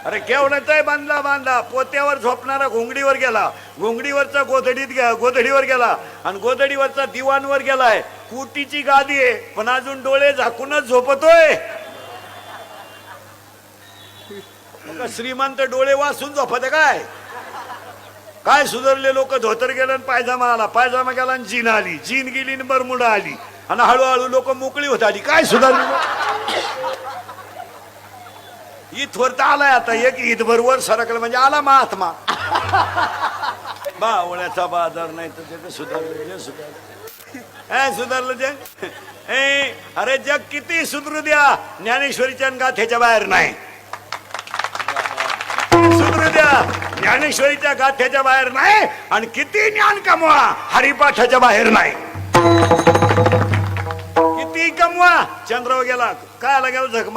अरे केवढाचाय बांधला बांधला, पोत्यावर झोपणारा घोंगडीवर गेला, घोंगडीवरचा गोधडीवर गेला, आणि गोधडीवरचा दिवाणवर गेलाय. कुटीची गादी आहे पण अजून डोळे झाकूनच झोपतोय. श्रीमंत डोळे वाचून झोपत काय? काय सुधारले लोक, धोतर गेलं आणि पायजामा आला, पायजामा गेला आणि जीन आली, जीन गेली आणि बरमुडा आली, आणि हळूहळू लोक मोकळी होत आली. काय सुधारले? इथवर आलाय आता एक ईद बरोबर सरकलं म्हणजे आला महात्मा. बावळ्याचा बाजार नाही तर ते सुधारलं, सुधारलं जग. अरे जग किती सुधरू द्या, ज्ञानेश्वरीच्या गाथेच्या बाहेर नाही. सुधरू द्या, ज्ञानेश्वरीच्या गाथ्याच्या बाहेर नाही, आणि किती ज्ञान कमवा हरिपाठाच्या बाहेर नाही. किती कमवा, चंद्रावर गेला काय आला गेला झक